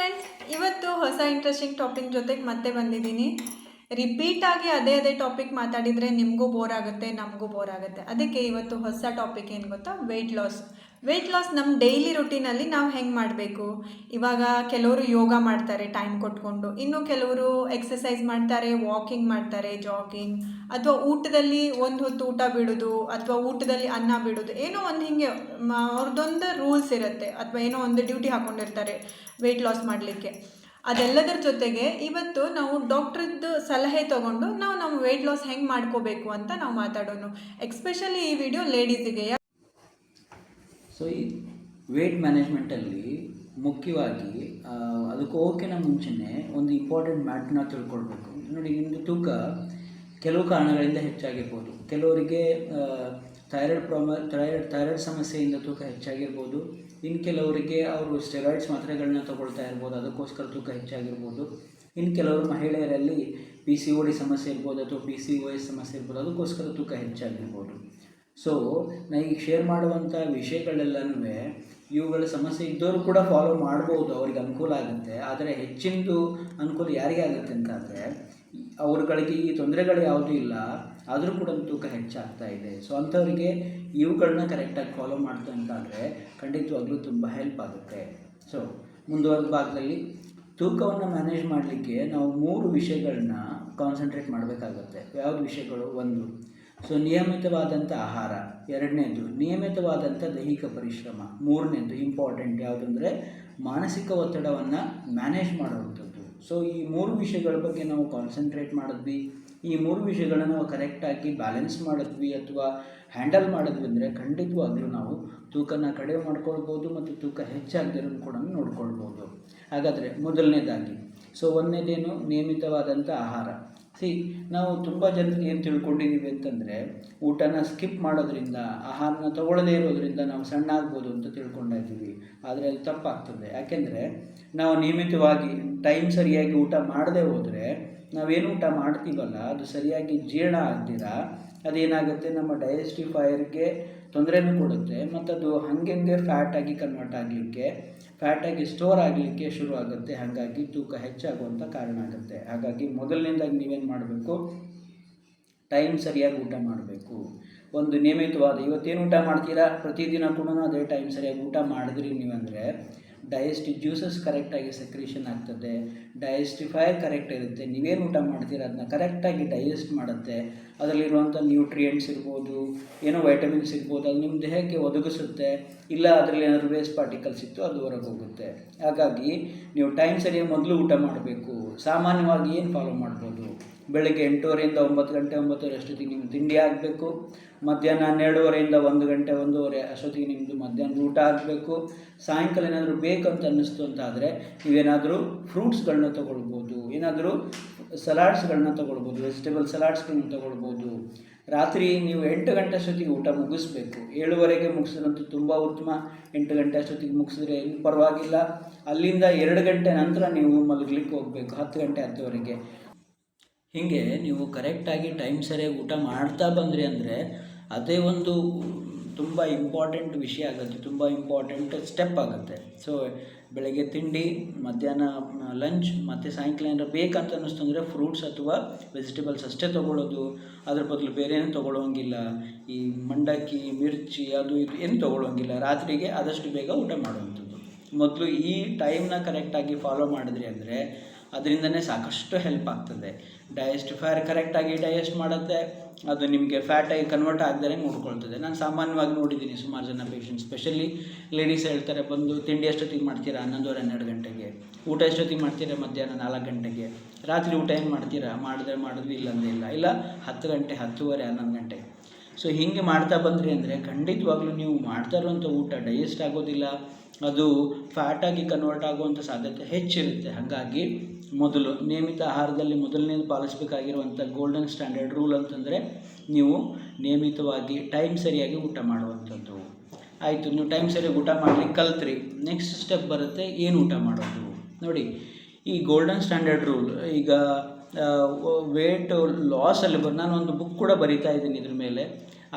Friends, ಇವತ್ತು ಹೊಸ interesting topic ಜೊತೆಗೆ ಮತ್ತೆ ಬಂದಿದ್ದೀನಿ. ರಿಪೀಟಾಗಿ ಅದೇ ಟಾಪಿಕ್ ಮಾತಾಡಿದರೆ ನಿಮಗೂ ಬೋರ್ ಆಗುತ್ತೆ, ನಮಗೂ ಬೋರ್ ಆಗುತ್ತೆ. ಅದಕ್ಕೆ ಇವತ್ತು ಹೊಸ ಟಾಪಿಕ್ ಏನು ಗೊತ್ತಾ, ವೆಯ್ಟ್ ಲಾಸ್ ನಮ್ಮ ಡೈಲಿ ರುಟೀನಲ್ಲಿ ನಾವು ಹೆಂಗೆ ಮಾಡಬೇಕು. ಇವಾಗ ಕೆಲವರು ಯೋಗ ಮಾಡ್ತಾರೆ ಟೈಮ್ ಕೊಟ್ಕೊಂಡು, ಇನ್ನು ಕೆಲವರು ಎಕ್ಸಸೈಸ್ ಮಾಡ್ತಾರೆ, ವಾಕಿಂಗ್ ಮಾಡ್ತಾರೆ, ಜಾಗಿಂಗ್, ಅಥವಾ ಊಟದಲ್ಲಿ ಒಂದು ಹೊತ್ತು ಊಟ ಬಿಡೋದು, ಅಥವಾ ಊಟದಲ್ಲಿ ಅನ್ನ ಬಿಡೋದು, ಏನೋ ಒಂದು ಹಿಂಗೆ ಅವ್ರದ್ದೊಂದು ರೂಲ್ಸ್ ಇರುತ್ತೆ, ಅಥವಾ ಏನೋ ಒಂದು ಡ್ಯೂಟಿ ಹಾಕ್ಕೊಂಡಿರ್ತಾರೆ ವೆಯ್ಟ್ ಲಾಸ್ ಮಾಡಲಿಕ್ಕೆ. ಅದೆಲ್ಲದರ ಜೊತೆಗೆ ಇವತ್ತು ನಾವು ಡಾಕ್ಟ್ರದ್ದು ಸಲಹೆ ತೊಗೊಂಡು ನಾವು ನಮ್ಮ ವೆಯ್ಟ್ ಲಾಸ್ ಹೆಂಗೆ ಮಾಡ್ಕೋಬೇಕು ಅಂತ ನಾವು ಮಾತಾಡೋಣ. ಎಕ್ಸ್ಪೆಷಲಿ ಈ ವಿಡಿಯೋ ಲೇಡೀಸಿಗೆ. ಸೊ ಈ ವೇಟ್ ಮ್ಯಾನೇಜ್ಮೆಂಟಲ್ಲಿ ಮುಖ್ಯವಾಗಿ ಅದಕ್ಕೆ ಹೋಗೋಕ್ಕಿಂತ ಮುಂಚೆನೇ ಒಂದು ಇಂಪಾರ್ಟೆಂಟ್ ಮ್ಯಾಟ್ರನ್ನ ತಿಳ್ಕೊಳ್ಬೇಕು. ನೋಡಿ, ನಿಮ್ಮದು ತೂಕ ಕೆಲವು ಕಾರಣಗಳಿಂದ ಹೆಚ್ಚಾಗಿರ್ಬೋದು. ಕೆಲವರಿಗೆ ಥೈರಾಯ್ಡ್ ಸಮಸ್ಯೆಯಿಂದ ತೂಕ ಹೆಚ್ಚಾಗಿರ್ಬೋದು. ಇನ್ನು ಕೆಲವರಿಗೆ ಅವರು ಸ್ಟೆರಾಯ್ಡ್ಸ್ ಮಾತ್ರೆಗಳನ್ನ ತಗೊಳ್ತಾ ಇರ್ಬೋದು, ಅದಕ್ಕೋಸ್ಕರ ತೂಕ ಹೆಚ್ಚಾಗಿರ್ಬೋದು. ಇನ್ನು ಕೆಲವರು ಮಹಿಳೆಯರಲ್ಲಿ PCOD ಸಮಸ್ಯೆ ಇರ್ಬೋದು, ಅಥವಾ PCOS ಸಮಸ್ಯೆ ಇರ್ಬೋದು, ಅದಕ್ಕೋಸ್ಕರ ತೂಕ ಹೆಚ್ಚಾಗಿರ್ಬೋದು. ಸೊ ನಾ ಈಗ ಶೇರ್ ಮಾಡುವಂಥ ವಿಷಯಗಳೆಲ್ಲನೂ ಇವುಗಳ ಸಮಸ್ಯೆ ಇದ್ದವರು ಕೂಡ ಫಾಲೋ ಮಾಡ್ಬೋದು, ಅವ್ರಿಗೆ ಅನುಕೂಲ ಆಗುತ್ತೆ. ಆದರೆ ಹೆಚ್ಚಿನದು ಅನುಕೂಲ ಯಾರಿಗೆ ಆಗುತ್ತೆ ಅಂತಂದರೆ, ಅವ್ರುಗಳಿಗೆ ಈ ತೊಂದರೆಗಳು ಯಾವುದೂ ಇಲ್ಲ, ಆದರೂ ಕೂಡ ತೂಕ ಹೆಚ್ಚಾಗ್ತಾ ಇದೆ. ಸೊ ಅಂಥವರಿಗೆ ಇವುಗಳನ್ನ ಕರೆಕ್ಟಾಗಿ ಫಾಲೋ ಮಾಡ್ತಾ ಅಂತಂದರೆ ಖಂಡಿತವಾಗ್ಲೂ ತುಂಬ ಹೆಲ್ಪ್ ಆಗುತ್ತೆ. ಸೊ ಮುಂದುವರೆದ ಭಾಗದಲ್ಲಿ ತೂಕವನ್ನು ಮ್ಯಾನೇಜ್ ಮಾಡಲಿಕ್ಕೆ ನಾವು 3 ವಿಷಯಗಳನ್ನ ಕಾನ್ಸಂಟ್ರೇಟ್ ಮಾಡಬೇಕಾಗುತ್ತೆ. ಯಾವ್ದು ವಿಷಯಗಳು? 1, ಸೊ ನಿಯಮಿತವಾದಂಥ ಆಹಾರ. 2ನೇದು ನಿಯಮಿತವಾದಂಥ ದೈಹಿಕ ಪರಿಶ್ರಮ. 3ನೇದು ಇಂಪಾರ್ಟೆಂಟ್ ಯಾವುದಂದರೆ ಮಾನಸಿಕ ಒತ್ತಡವನ್ನು ಮ್ಯಾನೇಜ್ ಮಾಡುವಂಥದ್ದು. ಸೊ ಈ 3 ವಿಷಯಗಳ ಬಗ್ಗೆ ನಾವು ಕಾನ್ಸಂಟ್ರೇಟ್ ಮಾಡಿದ್ವಿ, ಈ 3 ವಿಷಯಗಳನ್ನ ನಾವು ಕರೆಕ್ಟಾಗಿ ಬ್ಯಾಲೆನ್ಸ್ ಮಾಡಿದ್ವಿ ಅಥವಾ ಹ್ಯಾಂಡಲ್ ಮಾಡಿದ್ವಿ ಅಂದರೆ ಖಂಡಿತವಾಗ್ಲೂ ನಾವು ತೂಕನ ಕಡಿಮೆ ಮಾಡ್ಕೊಳ್ಬೋದು ಮತ್ತು ತೂಕ ಹೆಚ್ಚಾಗದಿರೋದು ಕೂಡ ನೋಡ್ಕೊಳ್ಬೋದು. ಹಾಗಾದರೆ ಮೊದಲನೇದಾಗಿ, ಸೊ 1ನೇದೇನು? ನಿಯಮಿತವಾದಂಥ ಆಹಾರ. ನಾವು ತುಂಬ ಜನರಿಗೆ ಏನು ತಿಳ್ಕೊಂಡಿದ್ದೀವಿ ಅಂತಂದರೆ, ಊಟನ ಸ್ಕಿಪ್ ಮಾಡೋದ್ರಿಂದ, ಆಹಾರನ ತಗೊಳ್ಳದೇ ಇರೋದ್ರಿಂದ ನಾವು ಸಣ್ಣ ಆಗ್ಬೋದು ಅಂತ ತಿಳ್ಕೊಂಡಿದ್ದೀವಿ. ಆದರೆ ಅದು ತಪ್ಪಾಗ್ತದೆ. ಯಾಕೆಂದರೆ ನಾವು ನಿಯಮಿತವಾಗಿ ಟೈಮ್ ಸರಿಯಾಗಿ ಊಟ ಮಾಡದೇ ಹೋದರೆ, ನಾವೇನು ಊಟ ಮಾಡ್ತೀವಲ್ಲ ಅದು ಸರಿಯಾಗಿ ಜೀರ್ಣ ಆಗ್ದಿರ ಅದೇನಾಗುತ್ತೆ, ನಮ್ಮ ಡೈಜೆಸ್ಟಿಫೈಯರ್ಗೆ ತೊಂದರೆನೂ ಕೊಡುತ್ತೆ, ಮತ್ತು ಅದು ಹಂಗೆ ಫ್ಯಾಟಾಗಿ ಕನ್ವರ್ಟ್ ಆಗಲಿಕ್ಕೆ, ಫ್ಯಾಟಾಗಿ ಸ್ಟೋರ್ ಆಗಲಿಕ್ಕೆ ಶುರು ಆಗುತ್ತೆ. ಹಾಗಾಗಿ ತೂಕ ಹೆಚ್ಚಾಗುವಂಥ ಕಾರಣ ಆಗುತ್ತೆ. ಹಾಗಾಗಿ ಮೊದಲನೇದಾಗಿ ನೀವೇನು ಮಾಡಬೇಕು, ಟೈಮ್ ಸರಿಯಾಗಿ ಊಟ ಮಾಡಬೇಕು. ಒಂದು ನಿಯಮಿತವಾದ, ಇವತ್ತೇನು ಊಟ ಮಾಡ್ತೀರಾ ಪ್ರತಿದಿನ ಕೂಡ ಅದೇ ಟೈಮ್ ಸರಿಯಾಗಿ ಊಟ ಮಾಡಿದ್ರಿ ನೀವಂದರೆ ಡೈಜೆಸ್ಟಿವ್ ಜ್ಯೂಸಸ್ ಕರೆಕ್ಟಾಗಿ ಸೆಕ್ರೇಷನ್ ಆಗ್ತದೆ, ಡೈಜೆಸ್ಟಿಫೈಯರ್ ಕರೆಕ್ಟ್ ಇರುತ್ತೆ. ನೀವೇನು ಊಟ ಮಾಡ್ತೀರಾ ಅದನ್ನ ಕರೆಕ್ಟಾಗಿ ಡೈಜೆಸ್ಟ್ ಮಾಡುತ್ತೆ. ಅದರಲ್ಲಿರುವಂಥ ನ್ಯೂಟ್ರಿಯೆಂಟ್ಸ್ ಇರ್ಬೋದು, ಏನೋ ವೈಟಮಿನ್ಸ್ ಇರ್ಬೋದು, ಅದು ನಿಮ್ಮ ದೇಹಕ್ಕೆ ಒದಗಿಸುತ್ತೆ. ಇಲ್ಲ ಅದರಲ್ಲಿ ಏನಾದರೂ ವೇಸ್ಟ್ ಪಾರ್ಟಿಕಲ್ಸ್ ಇತ್ತು ಅದು ಹೊರಗೆ ಹೋಗುತ್ತೆ. ಹಾಗಾಗಿ ನೀವು ಟೈಮ್ ಸರಿಯಾಗಿ ಮೊದಲು ಊಟ ಮಾಡಬೇಕು. ಸಾಮಾನ್ಯವಾಗಿ ಏನು ಫಾಲೋ ಮಾಡ್ಬೋದು, ಬೆಳಗ್ಗೆ 8:30ರಿಂದ 9 ಗಂಟೆ 9:30 ಅಷ್ಟೊತ್ತಿಗೆ ನಿಮ್ಮ ತಿಂಡಿ ಆಗಬೇಕು. ಮಧ್ಯಾಹ್ನ 12:30ರಿಂದ 1 ಗಂಟೆ 1:30 ಅಷ್ಟೊತ್ತಿಗೆ ನಿಮ್ಮದು ಮಧ್ಯಾಹ್ನದ ಊಟ ಆಗಬೇಕು. ಸಾಯಂಕಾಲ ಏನಾದರೂ ಬೇಕು ಅಂತ ಅನ್ನಿಸ್ತು ಅಂತಾದರೆ ನೀವೇನಾದರೂ ಫ್ರೂಟ್ಸ್ಗಳನ್ನ ತೊಗೊಳ್ಬೋದು, ಏನಾದರೂ ಸಲಾಡ್ಸ್ಗಳನ್ನ ತೊಗೊಳ್ಬೋದು, ವೆಜಿಟೇಬಲ್ ಸಲಾಡ್ಸ್ಗಳನ್ನ ತೊಗೊಳ್ಬೋದು. ರಾತ್ರಿ ನೀವು 8 ಗಂಟೆ ಅಷ್ಟೊತ್ತಿಗೆ ಊಟ ಮುಗಿಸ್ಬೇಕು. 7:30ಗೆ ಮುಗಿಸಿದ್ರಂತೂ ತುಂಬ ಉತ್ತಮ. 8 ಗಂಟೆ ಅಷ್ಟೊತ್ತಿಗೆ ಮುಗಿಸಿದ್ರೆ ಏನು ಪರವಾಗಿಲ್ಲ. ಅಲ್ಲಿಂದ 2 ಗಂಟೆ ನಂತರ ನೀವು ಮಲಗಲಿಕ್ಕೆ ಹೋಗಬೇಕು, 10 ಗಂಟೆ 10:30ಗೆ. ಹೀಗೆ ನೀವು ಕರೆಕ್ಟಾಗಿ ಟೈಮ್ ಸರಿಯಾಗಿ ಊಟ ಮಾಡ್ತಾ ಬಂದ್ರಿ ಅಂದರೆ ಅದೇ ಒಂದು ತುಂಬ ಇಂಪಾರ್ಟೆಂಟ್ ವಿಷಯ ಆಗುತ್ತೆ, ತುಂಬ ಇಂಪಾರ್ಟೆಂಟ್ ಸ್ಟೆಪ್ ಆಗುತ್ತೆ. ಸೊ ಬೆಳಗ್ಗೆ ತಿಂಡಿ, ಮಧ್ಯಾಹ್ನ ಲಂಚ್, ಮತ್ತು ಸಾಯಂಕಾಲ ಏನಾದ್ರು ಬೇಕಂತ ಅನ್ನಿಸ್ತು ಅಂದರೆ ಫ್ರೂಟ್ಸ್ ಅಥವಾ ವೆಜಿಟೇಬಲ್ಸ್ ಅಷ್ಟೇ ತೊಗೊಳ್ಳೋದು. ಅದ್ರ ಬದಲು ಬೇರೆ ಏನು ತೊಗೊಳ್ಳೋಂಗಿಲ್ಲ. ಈ ಮಂಡಕ್ಕಿ, ಮಿರ್ಚಿ ಅದು ಇದು ಏನು ತೊಗೊಳ್ಳೋಂಗಿಲ್ಲ. ರಾತ್ರಿಗೆ ಆದಷ್ಟು ಬೇಗ ಊಟ ಮಾಡುವಂಥದ್ದು. ಮೊದಲು ಈ ಟೈಮ್ನ ಕರೆಕ್ಟಾಗಿ ಫಾಲೋ ಮಾಡಿದ್ರಿ ಅಂದರೆ ಅದರಿಂದನೇ ಸಾಕಷ್ಟು ಹೆಲ್ಪ್ ಆಗ್ತದೆ. ಡೈಜೆಸ್ಟಿಫೈಯರ್ ಕರೆಕ್ಟಾಗಿ ಡೈಜೆಸ್ಟ್ ಮಾಡುತ್ತೆ, ಅದು ನಿಮಗೆ ಫ್ಯಾಟಾಗಿ ಕನ್ವರ್ಟ್ ಆಗದೇ ನೋಡ್ಕೊಳ್ತದೆ. ನಾನು ಸಾಮಾನ್ಯವಾಗಿ ನೋಡಿದ್ದೀನಿ ಸುಮಾರು ಜನ ಪೇಷಂಟ್ಸ್, ಸ್ಪೆಷಲಿ ಲೇಡೀಸ್ ಹೇಳ್ತಾರೆ, ಬಂದು ತಿಂಡಿ ಎಷ್ಟೊತ್ತಿಗೆ ಮಾಡ್ತೀರಾ 11:30 ಗಂಟೆಗೆ, ಊಟ ಎಷ್ಟೊತ್ತಿಗೆ ಮಾಡ್ತೀರಾ ಮಧ್ಯಾಹ್ನ 4 ಗಂಟೆಗೆ, ರಾತ್ರಿ ಊಟ ಏನು ಮಾಡ್ತೀರಾ ಮಾಡಿದ್ವಿ ಇಲ್ಲಂದೇ ಇಲ್ಲ 10 ಗಂಟೆ 10:30 11 ಗಂಟೆಗೆ. ಸೊ ಹೀಗೆ ಮಾಡ್ತಾ ಬಂದ್ರಿ ಅಂದರೆ ಖಂಡಿತವಾಗ್ಲೂ ನೀವು ಮಾಡ್ತಾ ಇರುವಂಥ ಊಟ ಡೈಜೆಸ್ಟ್ ಆಗೋದಿಲ್ಲ, ಅದು ಫ್ಯಾಟಾಗಿ ಕನ್ವರ್ಟ್ ಆಗುವಂಥ ಸಾಧ್ಯತೆ ಹೆಚ್ಚಿರುತ್ತೆ. ಹಾಗಾಗಿ ಮೊದಲು ನಿಯಮಿತ ಆಹಾರದಲ್ಲಿ ಮೊದಲನೇದು ಪಾಲಿಸಬೇಕಾಗಿರುವಂಥ ಗೋಲ್ಡನ್ ಸ್ಟ್ಯಾಂಡರ್ಡ್ ರೂಲ್ ಅಂತಂದರೆ ನೀವು ನಿಯಮಿತವಾಗಿ ಟೈಮ್ ಸರಿಯಾಗಿ ಊಟ ಮಾಡುವಂಥದ್ದು. ಆಯಿತು, ನೀವು ಟೈಮ್ ಸರಿಯಾಗಿ ಊಟ ಮಾಡಲಿಕ್ಕೆ ಕಲ್ತ್ರಿ, ನೆಕ್ಸ್ಟ್ ಸ್ಟೆಪ್ ಬರುತ್ತೆ ಏನು ಊಟ ಮಾಡೋದು. ನೋಡಿ, ಈ ಗೋಲ್ಡನ್ ಸ್ಟ್ಯಾಂಡರ್ಡ್ ರೂಲ್ ಈಗ ವೇಟ್ ಲಾಸಲ್ಲಿ ನಾನು ಒಂದು ಬುಕ್ ಕೂಡ ಬರಿತಾ ಇದ್ದೀನಿ ಇದ್ರ ಮೇಲೆ.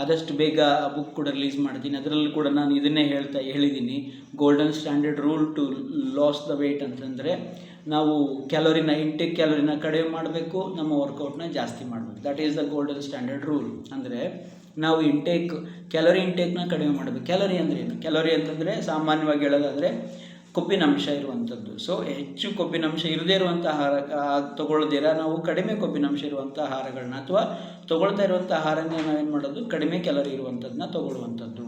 ಆದಷ್ಟು ಬೇಗ ಆ ಬುಕ್ ಕೂಡ ರಿಲೀಸ್ ಮಾಡ್ತೀನಿ. ಅದರಲ್ಲಿ ಕೂಡ ನಾನು ಇದನ್ನೇ ಹೇಳಿದ್ದೀನಿ, golden standard rule to lose the weight ಅಂತಂದರೆ ನಾವು ಇಂಟೇಕ್ ಕ್ಯಾಲೋರಿನ ಕಡಿಮೆ ಮಾಡಬೇಕು, ನಮ್ಮ ವರ್ಕೌಟ್ನ ಜಾಸ್ತಿ ಮಾಡಬೇಕು. That is the golden standard rule. ಅಂದರೆ ನಾವು ಕ್ಯಾಲೋರಿ ಇಂಟೇಕ್ನ ಕಡಿಮೆ ಮಾಡಬೇಕು. ಕ್ಯಾಲೋರಿ ಅಂದರೆ ಏನು? ಕ್ಯಾಲೋರಿ ಅಂತಂದರೆ ಸಾಮಾನ್ಯವಾಗಿ ಹೇಳೋದಾದರೆ ಕೊಬ್ಬಿನಂಶ ಇರುವಂಥದ್ದು. ಸೊ ಹೆಚ್ಚು ಕೊಬ್ಬಿನಂಶ ಇರದೇ ಇರುವಂಥ ಆಹಾರ ತೊಗೊಳ್ದಿರ ನಾವು ಕಡಿಮೆ ಕೊಬ್ಬಿನಂಶ ಇರುವಂಥ ಆಹಾರಗಳನ್ನ ಅಥವಾ ತೊಗೊಳ್ತಾ ಇರುವಂಥ ಆಹಾರನೇ ನಾವೇನು ಮಾಡೋದು, ಕಡಿಮೆ ಕ್ಯಾಲೋರಿ ಇರುವಂಥದ್ದನ್ನ ತೊಗೊಳ್ಳುವಂಥದ್ದು.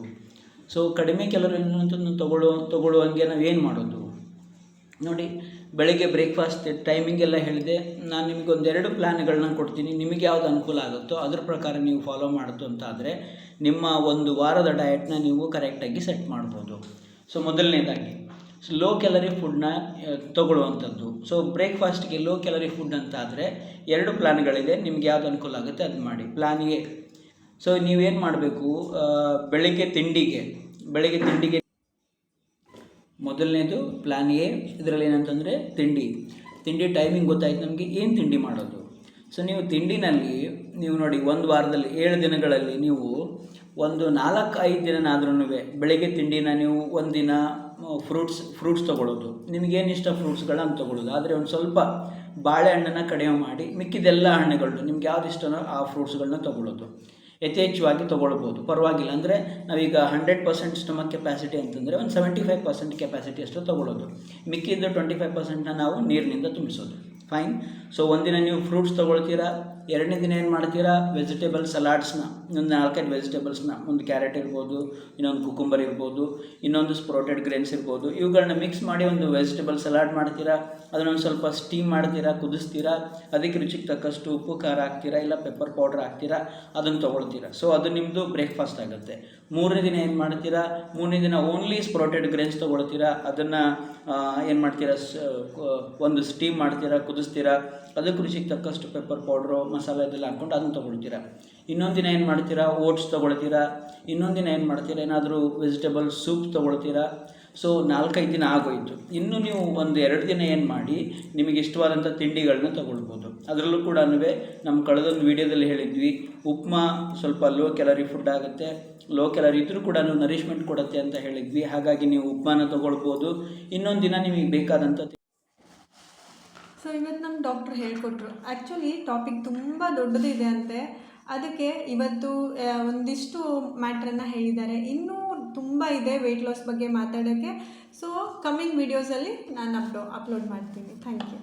ಸೊ ಕಡಿಮೆ ಕ್ಯಾಲೋರಿ ಇರುವಂಥದ್ದನ್ನ ತೊಗೊಳ್ಳುವಂಗೆ ನಾವೇನು ಮಾಡೋದು ನೋಡಿ. ಬೆಳಗ್ಗೆ ಬ್ರೇಕ್ಫಾಸ್ಟ್ ಟೈಮಿಂಗ್ ಎಲ್ಲ ಹೇಳಿದೆ. ನಾನು ನಿಮಗೆ ಒಂದೆರಡು ಪ್ಲ್ಯಾನ್ಗಳನ್ನ ಕೊಡ್ತೀನಿ. ನಿಮಗೆ ಯಾವುದು ಅನುಕೂಲ ಆಗುತ್ತೋ ಅದ್ರ ಪ್ರಕಾರ ನೀವು ಫಾಲೋ ಮಾಡೋದು ಅಂತಾದರೆ ನಿಮ್ಮ ಒಂದು ವಾರದ ಡಯಟ್ನ ನೀವು ಕರೆಕ್ಟಾಗಿ ಸೆಟ್ ಮಾಡ್ಬೋದು. ಸೊ ಮೊದಲನೇದಾಗಿ ಲೋ ಕ್ಯಾಲರಿ ಫುಡ್ನ ತೊಗೊಳ್ಳುವಂಥದ್ದು. ಸೊ ಬ್ರೇಕ್ಫಾಸ್ಟ್ಗೆ ಲೋ ಕ್ಯಾಲರಿ ಫುಡ್ ಅಂತ ಆದರೆ 2 ಪ್ಲ್ಯಾನ್ಗಳಿದೆ. ನಿಮ್ಗೆ ಯಾವುದು ಅನುಕೂಲ ಆಗುತ್ತೆ ಅದು ಮಾಡಿ. ಪ್ಲ್ಯಾನ್ ಎ, ಸೊ ನೀವೇನು ಮಾಡಬೇಕು, ಬೆಳಗ್ಗೆ ತಿಂಡಿಗೆ ಮೊದಲನೇದು ಪ್ಲ್ಯಾನ್ ಎ. ಇದರಲ್ಲಿ ಏನಂತಂದರೆ ತಿಂಡಿ ಟೈಮಿಂಗ್ ಗೊತ್ತಾಯ್ತು ನಮಗೆ, ಏನು ತಿಂಡಿ ಮಾಡೋದು. ಸೊ ನೀವು ತಿಂಡಿನಲ್ಲಿ ನೀವು ನೋಡಿ, ಒಂದು ವಾರದಲ್ಲಿ 7 ದಿನಗಳಲ್ಲಿ ನೀವು ಒಂದು 4-5 ದಿನನಾದ್ರೂ ಬೆಳಗ್ಗೆ ತಿಂಡಿನ ನೀವು ಒಂದಿನ ಫ್ರೂಟ್ಸ್ ತೊಗೊಳ್ಳೋದು, ನಿಮಗೇನು ಇಷ್ಟ ಫ್ರೂಟ್ಸ್ಗಳನ್ನ ತೊಗೊಳ್ಳೋದು. ಆದರೆ ಒಂದು ಸ್ವಲ್ಪ ಬಾಳೆಹಣ್ಣನ್ನು ಕಡಿಮೆ ಮಾಡಿ ಮಿಕ್ಕಿದೆಲ್ಲ ಹಣ್ಣುಗಳು ನಿಮ್ಗೆ ಯಾವ್ದು ಇಷ್ಟನೋ ಆ ಫ್ರೂಟ್ಸ್ಗಳನ್ನ ತೊಗೊಳ್ಳೋದು. ಯಥೇಚ್ಛವಾಗಿ ತೊಗೊಳ್ಬೋದು, ಪರವಾಗಿಲ್ಲ. ಅಂದರೆ ನಾವೀಗ 100% ಸ್ಟಮಕ್ ಕೆಪಾಸಿಟಿ ಅಂತಂದರೆ ಒಂದು 75% ಕೆಪಾಸಿಟಿ ಅಷ್ಟು ತೊಗೊಳ್ಳೋದು. ಮಿಕ್ಕಿದ್ದು 25%ನ ನಾವು ನೀರಿನಿಂದ ತುಂಬಿಸೋದು. ಫೈನ್. ಸೊ ಒಂದಿನ ನೀವು ಫ್ರೂಟ್ಸ್ ತೊಗೊಳ್ತೀರಾ, 2ನೇ ದಿನ ಏನು ಮಾಡ್ತೀರಾ, ವೆಜಿಟೇಬಲ್ ಸಲಾಡ್ಸ್ನ, ಒಂದು 4-5 ವೆಜಿಟೇಬಲ್ಸ್ನ, ಒಂದು ಕ್ಯಾರೆಟ್ ಇರ್ಬೋದು, ಇನ್ನೊಂದು ಕುಕುಂಬರ್ ಇರ್ಬೋದು, ಇನ್ನೊಂದು ಸ್ಪ್ರೌಟೆಡ್ ಗ್ರೇನ್ಸ್ ಇರ್ಬೋದು, ಇವುಗಳನ್ನ ಮಿಕ್ಸ್ ಮಾಡಿ ಒಂದು ವೆಜಿಟೇಬಲ್ ಸಲಾಡ್ ಮಾಡ್ತೀರಾ. ಅದನ್ನೊಂದು ಸ್ವಲ್ಪ ಸ್ಟೀಮ್ ಮಾಡ್ತೀರಾ, ಕುದಿಸ್ತೀರಾ, ಅದಕ್ಕೆ ರುಚಿಗೆ ತಕ್ಕಷ್ಟು ಉಪ್ಪು ಖಾರ ಹಾಕ್ತೀರಾ, ಇಲ್ಲ ಪೆಪ್ಪರ್ ಪೌಡ್ರ್ ಹಾಕ್ತೀರಾ, ಅದನ್ನು ತೊಗೊಳ್ತೀರಾ. ಸೊ ಅದು ನಿಮ್ಮದು ಬ್ರೇಕ್ಫಾಸ್ಟ್ ಆಗುತ್ತೆ. 3ನೇ ದಿನ ಏನು ಮಾಡ್ತೀರಾ, 3ನೇ ದಿನ ಓನ್ಲಿ ಸ್ಪ್ರೌಟೆಡ್ ಗ್ರೇನ್ಸ್ ತೊಗೊಳ್ತೀರಾ, ಅದನ್ನು ಏನು ಮಾಡ್ತೀರಾ, ಒಂದು ಸ್ಟೀಮ್ ಮಾಡ್ತೀರಾ, ಕುದಿಸ್ತೀರಾ, ಅದಕ್ಕೆ ರುಚಿಗೆ ತಕ್ಕಷ್ಟು ಪೆಪ್ಪರ್ ಪೌಡ್ರು, ಮಸಾಲೆ ಇದೆಲ್ಲ ಹಾಕ್ಕೊಂಡು ಅದನ್ನು ತೊಗೊಳ್ತೀರಾ. ಇನ್ನೊಂದು ದಿನ ಏನು ಮಾಡ್ತೀರಾ, ಓಟ್ಸ್ ತೊಗೊಳ್ತೀರಾ. ಇನ್ನೊಂದು ದಿನ ಏನು ಮಾಡ್ತೀರಾ, ಏನಾದರೂ ವೆಜಿಟೇಬಲ್ ಸೂಪ್ ತೊಗೊಳ್ತೀರಾ. ಸೊ 4-5 ದಿನ ಆಗೋಯಿತು. ಇನ್ನು ನೀವು ಒಂದು 2 ದಿನ ಏನು ಮಾಡಿ ನಿಮಗೆ ಇಷ್ಟವಾದಂಥ ತಿಂಡಿಗಳನ್ನ ತೊಗೊಳ್ಬೋದು. ಅದರಲ್ಲೂ ಕೂಡ ನಮ್ಮ ಕಳೆದೊಂದು ವೀಡಿಯೋದಲ್ಲಿ ಹೇಳಿದ್ವಿ, ಉಪ್ಮಾ ಸ್ವಲ್ಪ ಲೋ ಕ್ಯಾಲರಿ ಫುಡ್ ಆಗುತ್ತೆ, ಲೋ ಕ್ಯಾಲರಿ ಇದ್ದರೂ ಕೂಡ ನರಿಷ್ಮೆಂಟ್ ಕೊಡುತ್ತೆ ಅಂತ ಹೇಳಿದ್ವಿ. ಹಾಗಾಗಿ ನೀವು ಉಪ್ಮಾನ ತೊಗೊಳ್ಬೋದು. ಇನ್ನೊಂದು ದಿನ ನಿಮಗೆ ಬೇಕಾದಂಥ ಸೊ ಇವತ್ತು ನಮ್ಮ ಡಾಕ್ಟ್ರು ಹೇಳಿಕೊಟ್ರು. ಆ್ಯಕ್ಚುಲಿ ಟಾಪಿಕ್ ತುಂಬ ದೊಡ್ಡದಿದೆ ಅಂತೆ, ಅದಕ್ಕೆ ಇವತ್ತು ಒಂದಿಷ್ಟು ಮ್ಯಾಟ್ರನ್ನು ಹೇಳಿದ್ದಾರೆ. ಇನ್ನೂ ತುಂಬ ಇದೆ ವೆಯ್ಟ್ ಲಾಸ್ ಬಗ್ಗೆ ಮಾತಾಡೋಕ್ಕೆ. ಸೊ ಕಮ್ಮಿಂಗ್ ವೀಡಿಯೋಸಲ್ಲಿ ನಾನು ಅಪ್ಲೋಡ್ ಮಾಡ್ತೀನಿ. Thank you.